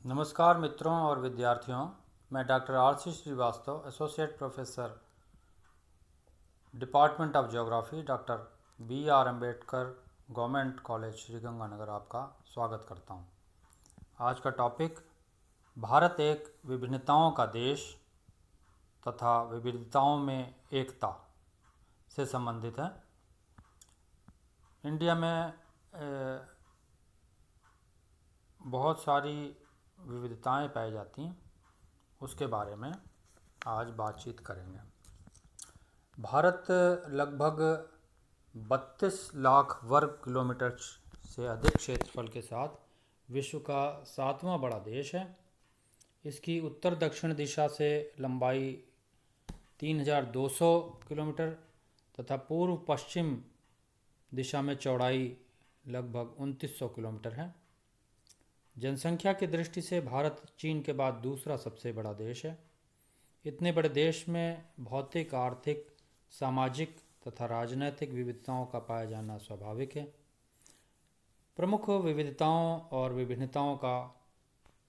नमस्कार मित्रों और विद्यार्थियों। मैं doctor R C. Srivastava, associate professor, department of geography, doctor B R. Ambedkar government college Sriganganagar आपका स्वागत करता हूं। आज का टॉपिक भारत एक विभिन्नताओं का देश तथा विविधताओं में एकता से संबंधित है। इंडिया में बहुत सारी विविधताएं पाई जाती हैं, उसके बारे में आज बातचीत करेंगे। भारत लगभग 32 लाख वर्ग किलोमीटर से अधिक क्षेत्रफल के साथ विश्व का 7वां बड़ा देश है। इसकी उत्तर दक्षिण दिशा से लंबाई 3200 किलोमीटर तथा पूर्व पश्चिम दिशा में चौड़ाई लगभग 2900 किलोमीटर है। जनसंख्या की दृष्टि से भारत चीन के बाद दूसरा सबसे बड़ा देश है। इतने बड़े देश में भौतिक, आर्थिक, सामाजिक तथा राजनैतिक विविधताओं का पाया जाना स्वाभाविक है। प्रमुख विविधताओं और विभिन्नताओं का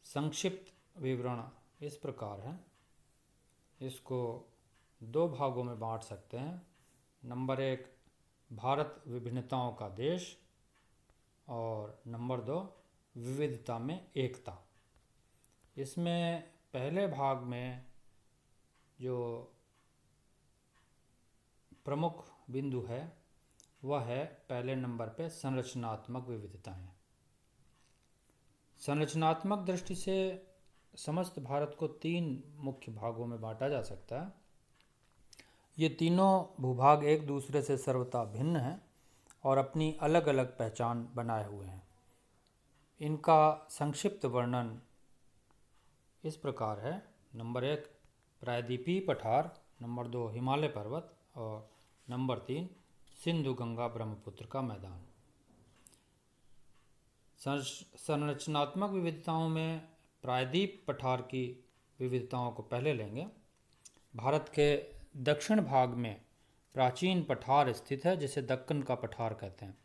संक्षिप्त विवरण इस प्रकार है। इसको दो भागों में बांट सकते हैं। नंबर 1, भारत विभिन्नताओं का देश, और नंबर 2, विविधता में एकता। इसमें पहले भाग में जो प्रमुख बिंदु है वह है पहले नंबर पे संरचनात्मक विविधताएं। संरचनात्मक दृष्टि से समस्त भारत को 3 मुख्य भागों में बांटा जा सकता है। ये तीनों भूभाग एक दूसरे से सर्वथा भिन्न हैं और अपनी अलग अलग पहचान बनाए हुए हैं। इनका संक्षिप्त वर्णन इस प्रकार है। नंबर 1, प्रायद्वीपीय पठार, नंबर 2, हिमालय पर्वत, और नंबर 3, सिंधु गंगा ब्रह्मपुत्र का मैदान। संरचनात्मक विविधताओं में प्रायद्वीप पठार की विविधताओं को पहले लेंगे। भारत के दक्षिण भाग में प्राचीन पठार स्थित है जिसे दक्कन का पठार कहते हैं।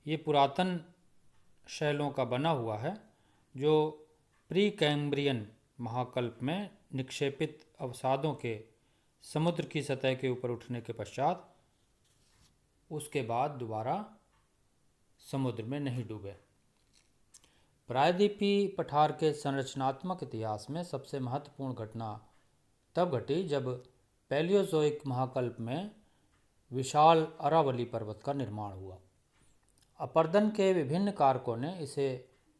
ये पुरातन शैलों का बना हुआ है जो प्री कैम्ब्रियन महाकल्प में निक्षेपित अवसादों के समुद्र की सतह के ऊपर उठने के पश्चात उसके बाद दोबारा समुद्र में नहीं डूबे। प्रायद्वीपीय पठार के संरचनात्मक इतिहास में सबसे महत्वपूर्ण घटना तब घटी जब पैलियोजोइक महाकल्प में विशाल अरावली पर्वत का निर्माण हुआ। अपरदन के विभिन्न कारकों ने इसे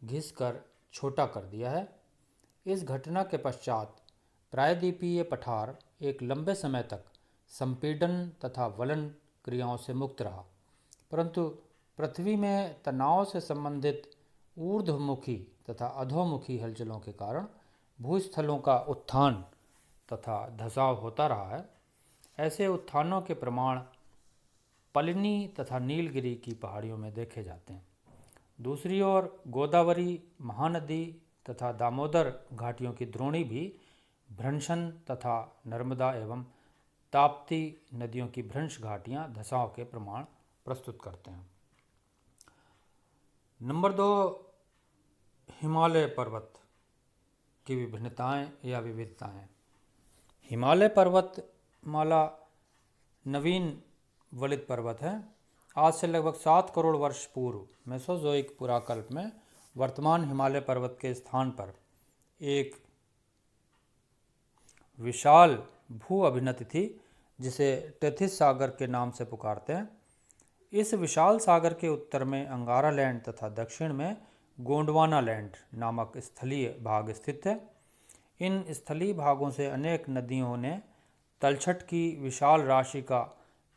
घिसकर छोटा कर दिया है। इस घटना के पश्चात प्रायद्वीपीय पठार एक लंबे समय तक संपीड़न तथा वलन क्रियाओं से मुक्त रहा, परंतु पृथ्वी में तनाव से संबंधित ऊर्ध्वमुखी तथा अधोमुखी हलचलों के कारण भूस्थलों का उत्थान तथा धंसाव होता रहा है। ऐसे उत्थानों के प्रमाण पलनी तथा नीलगिरी की पहाड़ियों में देखे जाते हैं। दूसरी ओर गोदावरी, महानदी तथा दामोदर घाटियों की द्रोणी भी भ्रंशन तथा नर्मदा एवं ताप्ती नदियों की भ्रंश घाटियां धंसाव के प्रमाण प्रस्तुत करते हैं। नंबर 2, हिमालय पर्वत की विभिन्नताएं या विविधताएं। हिमालय पर्वतमाला नवीन वलित पर्वत है। आज से लगभग 7 करोड़ वर्ष पूर्व मेसोजोइक पुराकल्प में वर्तमान हिमालय पर्वत के स्थान पर एक विशाल भू अभिनति थी जिसे टेथिस सागर के नाम से पुकारते हैं। इस विशाल सागर के उत्तर में अंगारा लैंड तथा दक्षिण में गोंडवाना लैंड नामक स्थलीय भाग स्थित है। इन स्थलीय भागों से अनेक नदियों ने तलछट की विशाल राशि का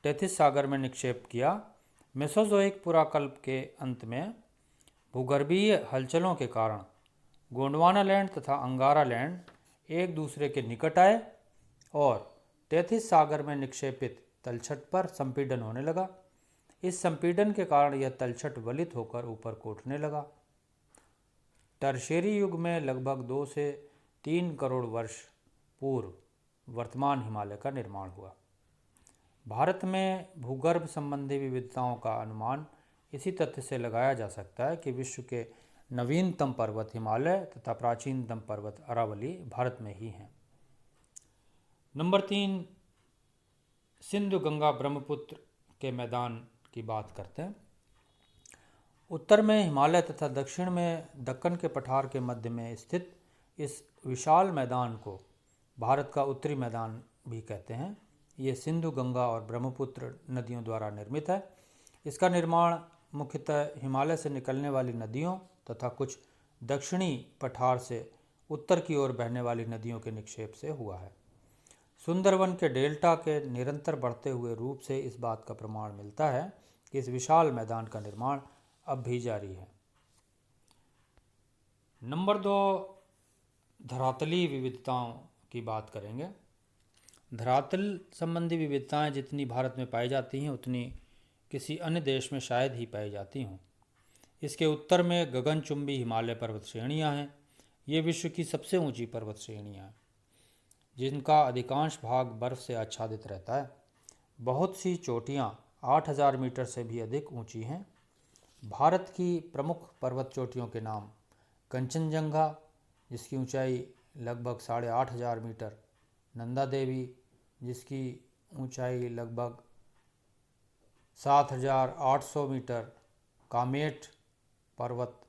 टेथिस सागर में निक्षेप किया। मेसोजोइक पुराकल्प के अंत में भूगर्भीय हलचलों के कारण गोंडवाना लैंड तथा अंगारा लैंड एक दूसरे के निकट आए और टेथिस सागर में निक्षेपित तलछट पर संपीड़न होने लगा। इस संपीड़न के कारण यह तलछट वलित होकर ऊपर को उठने लगा। टर्शियरी युग में लगभग 2 से 3 करोड़ वर्ष पूर्व वर्तमान हिमालय का निर्माण हुआ। भारत में भूगर्भ संबंधी विविधताओं का अनुमान इसी तथ्य से लगाया जा सकता है कि विश्व के नवीनतम पर्वत हिमालय तथा प्राचीनतम पर्वत अरावली भारत में ही हैं। नंबर 3, सिंधु गंगा ब्रह्मपुत्र के मैदान की बात करते हैं। उत्तर में हिमालय तथा दक्षिण में दक्कन के पठार के मध्य में स्थित इस विशाल मैदान को भारत का उत्तरी मैदान भी कहते हैं। ये सिंधु गंगा और ब्रह्मपुत्र नदियों द्वारा निर्मित है। इसका निर्माण मुख्यतः हिमालय से निकलने वाली नदियों तथा कुछ दक्षिणी पठार से उत्तर की ओर बहने वाली नदियों के निक्षेप से हुआ है। सुंदरवन के डेल्टा के निरंतर बढ़ते हुए रूप से इस बात का प्रमाण मिलता है कि इस विशाल मैदान का निर्माण अब भी जारी है। नंबर 2, धरातली विविधताओं की बात करेंगे। धरातल संबंधी विविधताएं जितनी भारत में पाई जाती हैं उतनी किसी अन्य देश में शायद ही पाई जाती हों। इसके उत्तर में गगनचुंबी हिमालय पर्वत श्रेणियाँ हैं। ये विश्व की सबसे ऊंची पर्वत श्रेणियाँ हैं जिनका अधिकांश भाग बर्फ से आच्छादित रहता है। बहुत सी चोटियाँ 8000 मीटर से भी अधिक ऊंची हैं। भारत की प्रमुख पर्वत चोटियों के नाम कंचनजंगा जिसकी ऊंचाई लगभग 8500 मीटर, नंदा देवी जिसकी ऊंचाई लगभग 7800 मीटर, कामेट पर्वत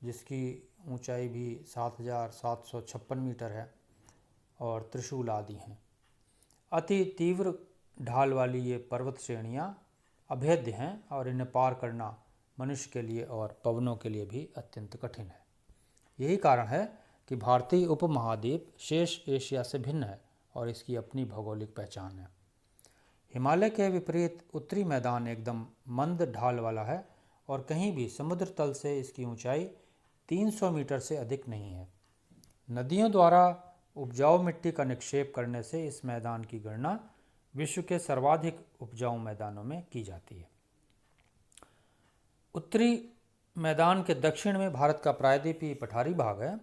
जिसकी ऊंचाई भी 7756 मीटर है और त्रिशूल आदि हैं। अति तीव्र ढाल वाली ये पर्वत श्रेणियाँ अभेद्य हैं और इन्हें पार करना मनुष्य के लिए और पवनों के लिए भी अत्यंत कठिन है। यही कारण है कि भारतीय उपमहाद्वीप शेष एशिया से भिन्न है और इसकी अपनी भौगोलिक पहचान है। हिमालय के विपरीत उत्तरी मैदान एकदम मंद ढाल वाला है और कहीं भी समुद्र तल से इसकी ऊंचाई 300 मीटर से अधिक नहीं है। नदियों द्वारा उपजाऊ मिट्टी का निक्षेप करने से इस मैदान की गणना विश्व के सर्वाधिक उपजाऊ मैदानों में की जाती है। उत्तरी मैदान के दक्षिण में भारत का प्रायद्वीपीय पठारी भाग है।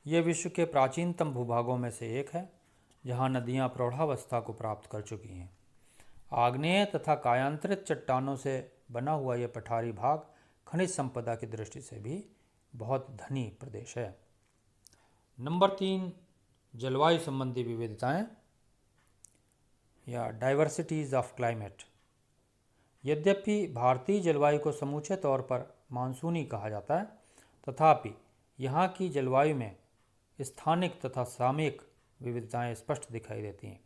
यह विश्व के प्राचीनतम भूभागों में से एक है जहां नदियां प्रौढ़ावस्था को प्राप्त कर चुकी हैं। आग्नेय तथा कायांतरित चट्टानों से बना हुआ यह पठारी भाग खनिज संपदा की दृष्टि से भी बहुत धनी प्रदेश है। नंबर 3, जलवायु संबंधी विविधताएं या डाइवर्सिटीज ऑफ क्लाइमेट। यद्यपि भारतीय जलवायु को समूचे तौर पर मानसूनी कहा जाता है, तथापि यहाँ की जलवायु में स्थानिक तथा सामयिक विविधताएं स्पष्ट दिखाई देती हैं।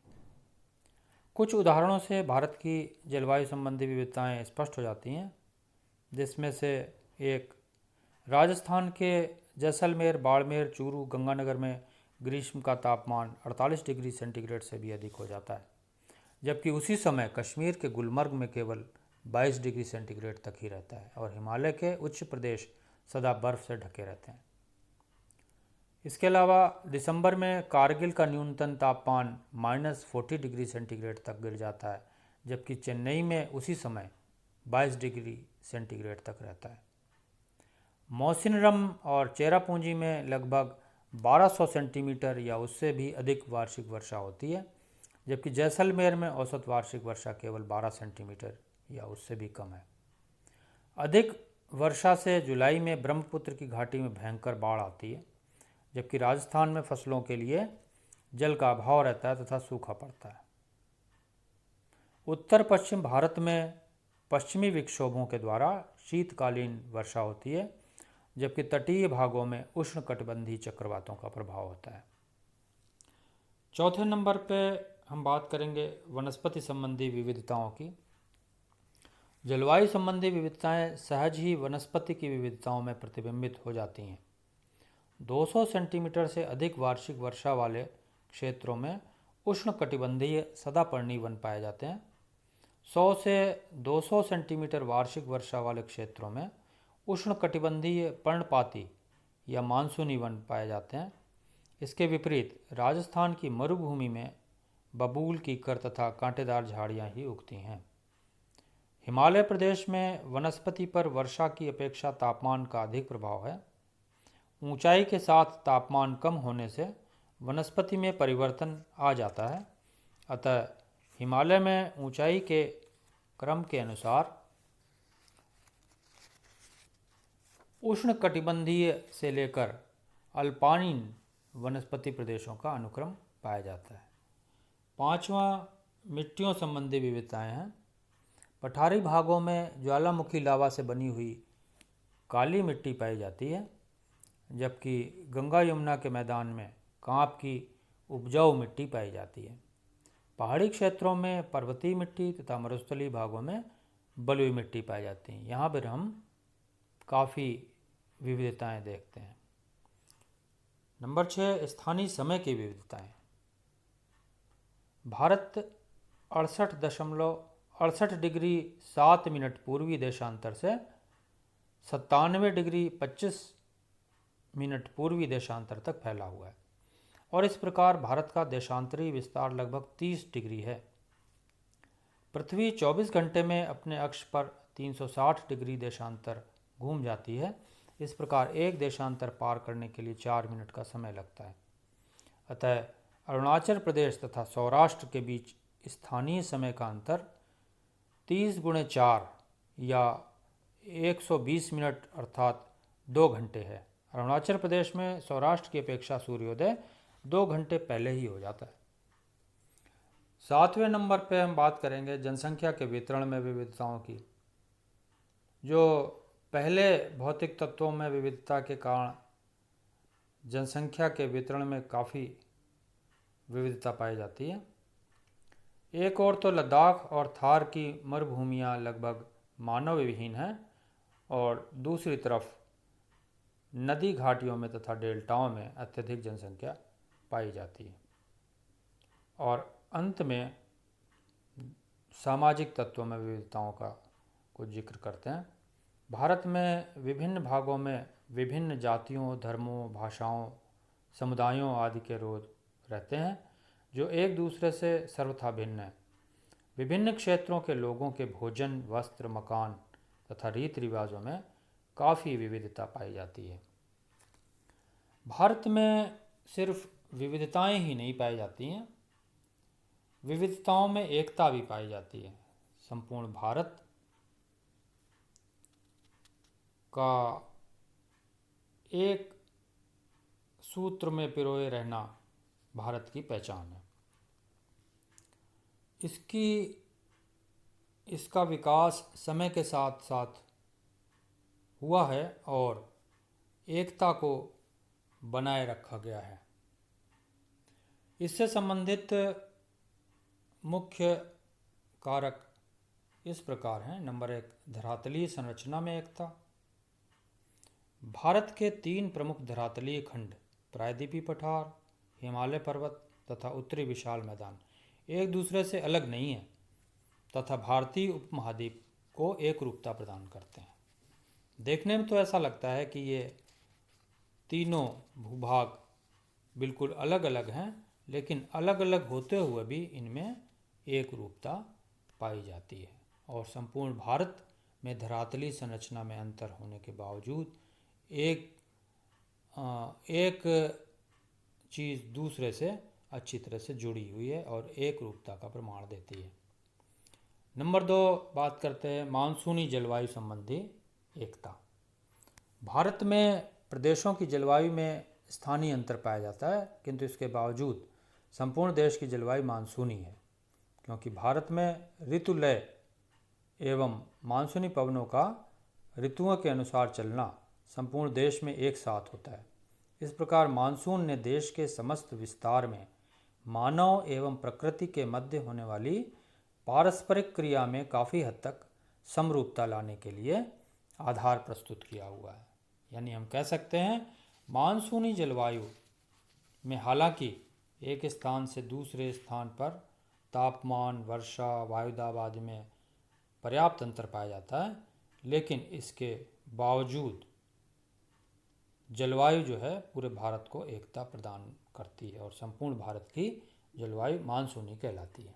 कुछ उदाहरणों से भारत की जलवायु संबंधी विविधताएं स्पष्ट हो जाती हैं, जिसमें से एक, राजस्थान के जैसलमेर, बाड़मेर, चूरू, गंगानगर में ग्रीष्म का तापमान 48 डिग्री सेंटीग्रेड से भी अधिक हो जाता है, जबकि उसी समय कश्मीर के गुलमर्ग में केवल 22 डिग्री सेंटीग्रेड तक ही रहता है और हिमालय के उच्च प्रदेश सदा बर्फ से ढके रहते हैं। इसके अलावा दिसंबर में कारगिल का न्यूनतम तापमान -40 डिग्री सेंटीग्रेड तक गिर जाता है, जबकि चेन्नई में उसी समय 22 डिग्री सेंटीग्रेड तक रहता है। मौसिनरम और चेरापूंजी में लगभग 1200 सेंटीमीटर या उससे भी अधिक वार्षिक वर्षा होती है, जबकि जैसलमेर में औसत वार्षिक वर्षा केवल 12 सेंटीमीटर या उससे भी कम है। अधिक वर्षा से जुलाई में ब्रह्मपुत्र की घाटी में भयंकर बाढ़ आती है, जबकि राजस्थान में फसलों के लिए जल का अभाव रहता है तथा सूखा पड़ता है। उत्तर पश्चिम भारत में पश्चिमी विक्षोभों के द्वारा शीतकालीन वर्षा होती है, जबकि तटीय भागों में उष्णकटिबंधीय चक्रवातों का प्रभाव होता है। चौथे नंबर पे हम बात करेंगे वनस्पति संबंधी विविधताओं की। जलवायु संबंधी विविधताएं सहज ही वनस्पति की विविधताओं में प्रतिबिंबित हो जाती हैं। 200 सेंटीमीटर से अधिक वार्षिक वर्षा वाले क्षेत्रों में उष्णकटिबंधीय सदापर्णी वन पाए जाते हैं। 100 से 200 सेंटीमीटर वार्षिक वर्षा वाले क्षेत्रों में उष्णकटिबंधीय पर्णपाती या मानसूनी वन पाए जाते हैं। इसके विपरीत राजस्थान की मरुभूमि में बबूल, कीकर तथा कांटेदार झाड़ियाँ ही उगती हैं। हिमालय प्रदेश में वनस्पति पर वर्षा की अपेक्षा तापमान का अधिक प्रभाव है। ऊंचाई के साथ तापमान कम होने से वनस्पति में परिवर्तन आ जाता है। अतः हिमालय में ऊंचाई के क्रम के अनुसार उष्णकटिबंधीय से लेकर अल्पाइन वनस्पति प्रदेशों का अनुक्रम पाया जाता है। पांचवा, मिट्टियों संबंधी विविधताएं हैं। पठारी भागों में ज्वालामुखी लावा से बनी हुई काली मिट्टी पाई जाती है, जबकि गंगा यमुना के मैदान में कांप की उपजाऊ मिट्टी पाई जाती है। पहाड़ी क्षेत्रों में पर्वतीय मिट्टी तथा मरुस्थलीय भागों में बलुई मिट्टी पाई जाती है। यहाँ पर हम काफ़ी विविधताएं देखते हैं। नंबर 6, स्थानीय समय की विविधताएं। भारत 68 डिग्री 7 मिनट पूर्वी देशांतर से 97 डिग्री 25 मिनट पूर्वी देशांतर तक फैला हुआ है, और इस प्रकार भारत का देशांतरी विस्तार लगभग 30 डिग्री है। पृथ्वी 24 घंटे में अपने अक्ष पर 360 डिग्री देशांतर घूम जाती है। इस प्रकार एक देशांतर पार करने के लिए 4 मिनट का समय लगता है। अतः अरुणाचल प्रदेश तथा सौराष्ट्र के बीच स्थानीय समय का अंतर 30 × 4 या 120 मिनट अर्थात 2 घंटे है। अरुणाचल प्रदेश में सौराष्ट्र की अपेक्षा सूर्योदय 2 घंटे पहले ही हो जाता है। 7वें नंबर पे हम बात करेंगे जनसंख्या के वितरण में विविधताओं की। जो पहले भौतिक तत्वों में विविधता के कारण जनसंख्या के वितरण में काफ़ी विविधता पाई जाती है। एक और तो लद्दाख और थार की मरुभूमियाँ लगभग मानव विहीन हैं, और दूसरी तरफ नदी घाटियों में तथा डेल्टाओं में अत्यधिक जनसंख्या पाई जाती है। और अंत में सामाजिक तत्वों में विविधताओं का कुछ जिक्र करते हैं। भारत में विभिन्न भागों में विभिन्न जातियों, धर्मों, भाषाओं, समुदायों आदि के लोग रहते हैं, जो एक दूसरे से सर्वथा भिन्न हैं। विभिन्न क्षेत्रों के लोगों के भोजन, वस्त्र, मकान तथा रीति रिवाजों में काफ़ी विविधता पाई जाती है। भारत में सिर्फ विविधताएं ही नहीं पाई जाती हैं, विविधताओं में एकता भी पाई जाती है। संपूर्ण भारत का एक सूत्र में पिरोए रहना भारत की पहचान है। इसका विकास समय के साथ साथ हुआ है और एकता को बनाए रखा गया है। इससे संबंधित मुख्य कारक इस प्रकार हैं। नंबर 1, धरातलीय संरचना में एकता। भारत के 3 प्रमुख धरातलीय खंड प्रायद्वीपीय पठार, हिमालय पर्वत तथा उत्तरी विशाल मैदान एक दूसरे से अलग नहीं है तथा भारतीय उपमहाद्वीप को एक रूपता प्रदान करते हैं। देखने में तो ऐसा लगता है कि ये तीनों भूभाग बिल्कुल अलग अलग हैं, लेकिन अलग अलग होते हुए भी इनमें एक रूपता पाई जाती है। और संपूर्ण भारत में धरातलीय संरचना में अंतर होने के बावजूद एक चीज़ दूसरे से अच्छी तरह से जुड़ी हुई है और एक रूपता का प्रमाण देती है। नंबर 2, बात करते हैं मानसूनी जलवायु संबंधी एकता। भारत में प्रदेशों की जलवायु में स्थानीय अंतर पाया जाता है, किंतु इसके बावजूद संपूर्ण देश की जलवायु मानसूनी है, क्योंकि भारत में ऋतुलय एवं मानसूनी पवनों का ऋतुओं के अनुसार चलना संपूर्ण देश में एक साथ होता है। इस प्रकार मानसून ने देश के समस्त विस्तार में मानव एवं प्रकृति के मध्य होने वाली पारस्परिक क्रिया में काफ़ी हद तक समरूपता लाने के लिए आधार प्रस्तुत किया हुआ है। यानी हम कह सकते हैं मानसूनी जलवायु में हालांकि एक स्थान से दूसरे स्थान पर तापमान, वर्षा, वायुदाब आदि में पर्याप्त अंतर पाया जाता है, लेकिन इसके बावजूद जलवायु जो है पूरे भारत को एकता प्रदान करती है और संपूर्ण भारत की जलवायु मानसूनी कहलाती है।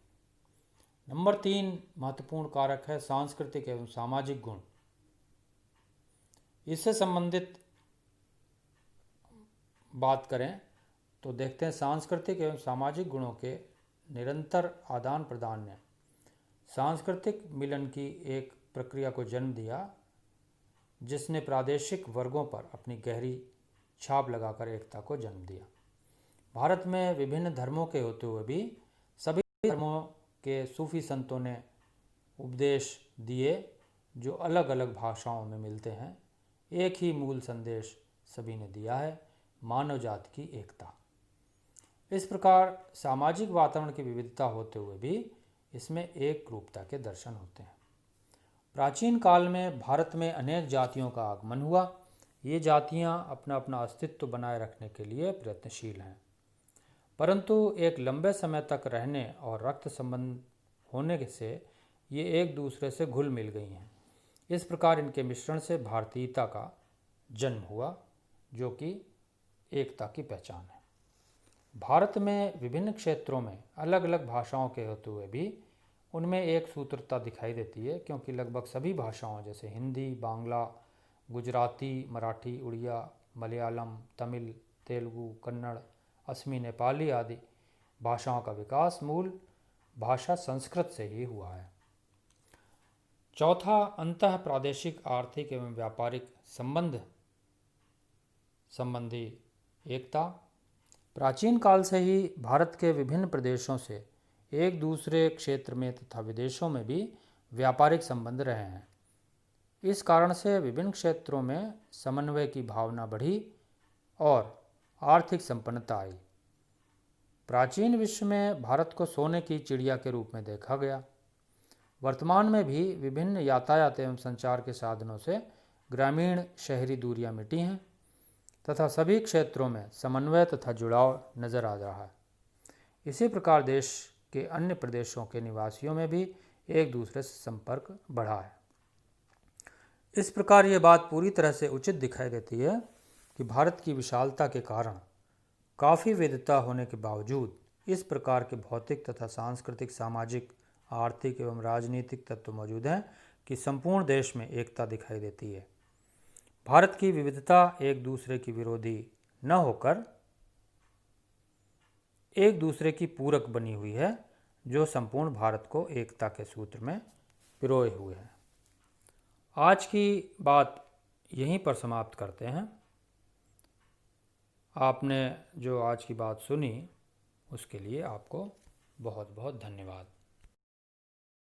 नंबर 3 महत्वपूर्ण कारक है सांस्कृतिक एवं सामाजिक गुण। इससे संबंधित बात करें तो देखते हैं सांस्कृतिक एवं सामाजिक गुणों के निरंतर आदान प्रदान ने सांस्कृतिक मिलन की एक प्रक्रिया को जन्म दिया, जिसने प्रादेशिक वर्गों पर अपनी गहरी छाप लगाकर एकता को जन्म दिया। भारत में विभिन्न धर्मों के होते हुए भी सभी धर्मों के सूफी संतों ने उपदेश दिए जो अलग अलग भाषाओं में मिलते हैं। एक ही मूल संदेश सभी ने दिया है, मानव जाति की एकता। इस प्रकार सामाजिक वातावरण की विविधता होते हुए भी इसमें एक रूपता के दर्शन होते हैं। प्राचीन काल में भारत में अनेक जातियों का आगमन हुआ। ये जातियां अपना अपना अस्तित्व बनाए रखने के लिए प्रयत्नशील हैं, परंतु एक लंबे समय तक रहने और रक्त संबंध होने से ये एक दूसरे से घुल मिल गई हैं। इस प्रकार इनके मिश्रण से भारतीयता का जन्म हुआ, जो कि एकता की पहचान है। भारत में विभिन्न क्षेत्रों में अलग अलग भाषाओं के होते हुए भी उनमें एक सूत्रता दिखाई देती है, क्योंकि लगभग सभी भाषाओं जैसे हिंदी, बांग्ला, गुजराती, मराठी, उड़िया, मलयालम, तमिल, तेलुगु, कन्नड़, असमी, नेपाली आदि भाषाओं का विकास मूल भाषा संस्कृत से ही हुआ है। चौथा, अंतः प्रादेशिक आर्थिक एवं व्यापारिक संबंध संबंधी एकता। प्राचीन काल से ही भारत के विभिन्न प्रदेशों से एक दूसरे क्षेत्र में तथा विदेशों में भी व्यापारिक संबंध रहे हैं। इस कारण से विभिन्न क्षेत्रों में समन्वय की भावना बढ़ी और आर्थिक संपन्नता आई। प्राचीन विश्व में भारत को सोने की चिड़िया के रूप में देखा गया। वर्तमान में भी विभिन्न यातायात एवं संचार के साधनों से ग्रामीण शहरी दूरियां मिटी हैं तथा सभी क्षेत्रों में समन्वय तथा जुड़ाव नजर आ रहा है। इसी प्रकार देश के अन्य प्रदेशों के निवासियों में भी एक दूसरे से संपर्क बढ़ा है। इस प्रकार ये बात पूरी तरह से उचित दिखाई देती है कि भारत की विशालता के कारण काफ़ी विविधता होने के बावजूद इस प्रकार के भौतिक तथा सांस्कृतिक, सामाजिक, आर्थिक एवं राजनीतिक तत्व मौजूद हैं कि संपूर्ण देश में एकता दिखाई देती है। भारत की विविधता एक दूसरे की विरोधी न होकर एक दूसरे की पूरक बनी हुई है, जो संपूर्ण भारत को एकता के सूत्र में पिरोए हुए है। आज की बात यहीं पर समाप्त करते हैं। आपने जो आज की बात सुनी उसके लिए आपको बहुत बहुत धन्यवाद।